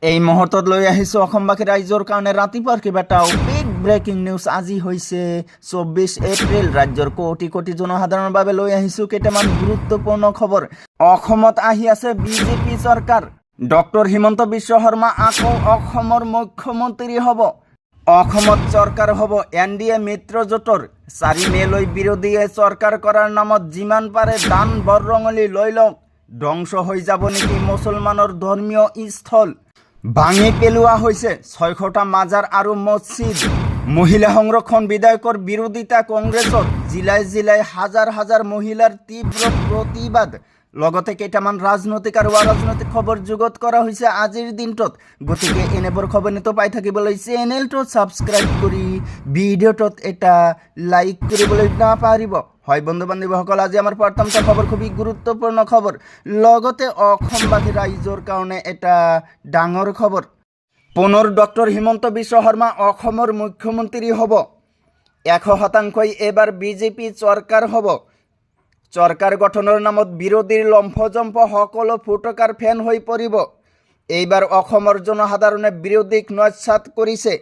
এই মুহূৰ্তত লৈ আহিছোঁ অসমবাসী ৰাইজৰ কাৰণে ৰাতিপুৱাৰ কেইবাটাও বিগ ব্ৰেকিং নিউজ। আজি হৈছে 24 এপ্ৰিল। ৰাজ্যৰ কোটি কোটি জনসাধাৰণৰ বাবে লৈ আহিছোঁ কেইটামান গুৰুত্বপূৰ্ণ খবৰ। অসমত আহি আছে বিজেপি চৰকাৰ। ডক্টৰ হিমন্ত বিশ্ব শৰ্মা আকৌ অসমৰ মুখ্যমন্ত্ৰী হ'ব। অসমত চৰকাৰ হ'ব NDA মিত্ৰজোঁটৰ। 4 মেলৈ বিৰোধীয়ে চৰকাৰ কৰাৰ নামত যিমান পাৰে দান বৰঙণি লৈ লওক। ধ্বংস হৈ যাব নেকি মুছলমানৰ ধৰ্মীয় স্থল? ভাঙি পেলোৱা হৈছে 600টা মাজাৰ আৰু মছজিদ। মহিলা সংৰক্ষণ বিধেয়কৰ বিৰোধিতা কংগ্ৰেছৰ। জিলাই জিলাই হাজাৰ হাজাৰ মহিলাৰ তীব্ৰ প্ৰতিবাদ। লগতে কেইটামান ৰাজনৈতিক আৰু অৰাজনৈতিক খবৰ যুগত কৰা হৈছে আজিৰ দিনটোত। গতিকে এনেবোৰ খবৰ নিত পাই থাকিবলৈ চেনেলটো ছাবস্ক্ৰাইব কৰি ভিডিঅ'টোত এটা লাইক কৰিবলৈ নাপাহৰিব। হয় বন্ধু বান্ধৱীসকল, আজি আমাৰ প্ৰথমটো খবৰ খুবেই গুৰুত্বপূৰ্ণ খবৰ। লগতে অসমবাসী ৰাইজৰ কাৰণে এটা ডাঙৰ খবৰ। পুনৰ ডক্টৰ হিমন্ত বিশ্ব শৰ্মা অসমৰ মুখ্যমন্ত্ৰী হ'ব। 100% এবাৰ বিজেপি চৰকাৰ হ'ব। চৰকাৰ গঠনৰ নামত বিৰোধীৰ লম্ফজম্ফ সকলো ফুটকাৰ ফেন হৈ পৰিব। এইবাৰ অসমৰ জনসাধাৰণে বিৰোধীক নস্যাৎ কৰিছে।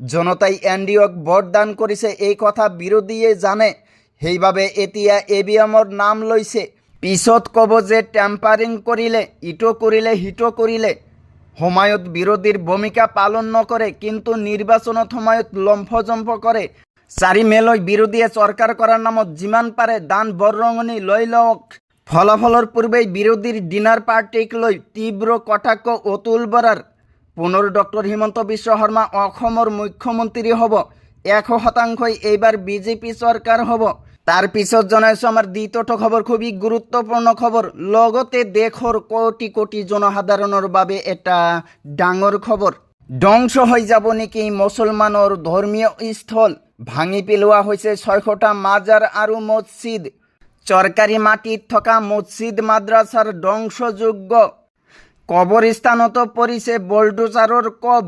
জনতাই NDAক ভোট দান কৰিছে, এই কথা বিৰোধীয়ে জানে। সেইবাবে এতিয়া EVMৰ নাম লৈছে। পিছত ক'ব যে টেম্পাৰিং কৰিলে, ইটো কৰিলে, সিটো কৰিলে। সময়ত বিৰোধীৰ ভূমিকা পালন নকৰে, কিন্তু নিৰ্বাচনত সময়ত লম্ফজম্ফ কৰে। 4 মেলৈ বিৰোধীয়ে চৰকাৰ কৰাৰ নামত যিমান পাৰে দান বৰঙণি লৈ লওক। ফলাফলৰ পূৰ্বেই বিৰোধীৰ ডিনাৰ পাৰ্টিক লৈ তীব্ৰ কটাক্ষ অতুল বৰাৰ। পুনৰ ডক্টৰ হিমন্ত বিশ্ব শৰ্মা অসমৰ মুখ্যমন্ত্ৰী হ'ব। 100% এইবাৰ বিজেপি চৰকাৰ হ'ব। তাৰ পিছত জনাইছোঁ আমাৰ দ্বিতীয়টো খবৰ, খুবেই গুৰুত্বপূৰ্ণ খবৰ। লগতে দেশৰ কোটি কোটি জনসাধাৰণৰ বাবে এটা ডাঙৰ খবৰ। ধ্বংস হৈ যাব নেকি মুছলমানৰ ধৰ্মীয় স্থল? ভাঙি পেলোৱা হৈছে 600টা মাজাৰ আৰু মছজিদ। চৰকাৰী মাটিত থকা মছজিদ মাদ্ৰাছাৰ ধ্বংসযোগ্য। কবৰস্থানতো পৰিছে বলডোজাৰৰ কব।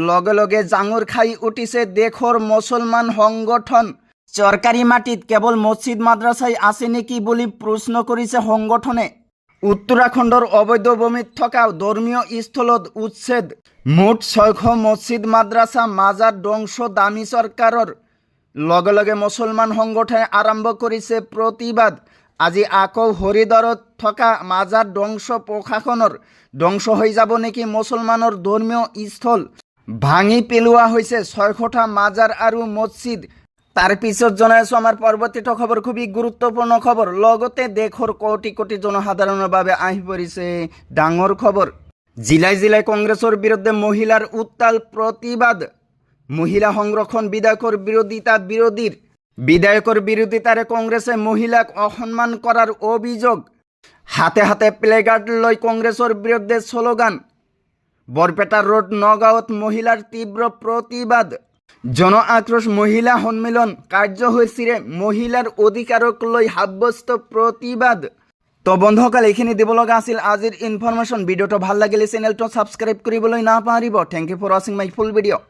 লগে লগে জাঙুৰ খাই উঠিছে দেশৰ মুছলমান সংগঠন। চৰকাৰী মাটিত কেৱল মছজিদ মাদ্ৰাছাই আছে নেকি বুলি প্ৰশ্ন কৰিছে সংগঠনে। উত্তৰাখণ্ডৰ অবৈধ ভূমিত থকা ধৰ্মীয় স্থলত উচ্ছেদ। মুঠ 600 মছজিদ মাদ্ৰাছা মাজাৰ ধ্বংস দামী চৰকাৰৰ। লগে লগে মুছলমান সংগঠনে আৰম্ভ কৰিছে প্ৰতিবাদ। আজি আকৌ হৰিদ্বাৰত থকা মাজাৰ ধ্বংস প্ৰশাসনৰ। ধ্বংস হৈ যাব নেকি মুছলমানৰ ধৰ্মীয় স্থল? ভাঙি পেলোৱা হৈছে 600টা মাজাৰ আৰু মছজিদ। তাৰ পিছত জনাইছোঁ আমাৰ পৰৱৰ্তীটো খবৰ, খুবেই গুৰুত্বপূৰ্ণ খবৰ। লগতে দেশৰ কোটি কোটি জনসাধাৰণৰ বাবে আহি পৰিছে ডাঙৰ খবৰ। জিলাই জিলাই কংগ্ৰেছৰ বিৰুদ্ধে মহিলাৰ উত্তাল প্ৰতিবাদ। মহিলা সংৰক্ষণ বিধেয়কৰ বিৰোধিতা বিৰোধীৰ। বিধেয়কৰ বিৰোধিতাৰে কংগ্ৰেছে মহিলাক অসন্মান কৰাৰ অভিযোগ। হাতে হাতে প্লেকাৰ্ড লৈ কংগ্ৰেছৰ বিৰুদ্ধে শ্লোগান। বৰপেটা ৰোড নগাঁৱত মহিলাৰ তীব্ৰ প্ৰতিবাদ। জন আক্ৰোশ মহিলা সন্মিলন কাৰ্যসূচীৰে মহিলাৰ অধিকাৰক লৈ সাব্যস্ত প্ৰতিবাদ। তো বন্ধুসকল, এইখিনি দিব লগা আছিল আজিৰ ইনফৰমেশ্যন। ভিডিঅ'টো ভাল লাগিলে চেনেলটো ছাবস্ক্ৰাইব কৰিবলৈ নাপাহৰিব। থেংক ইউ ফৰ ৱাচিং মাই ফুল ভিডিঅ'।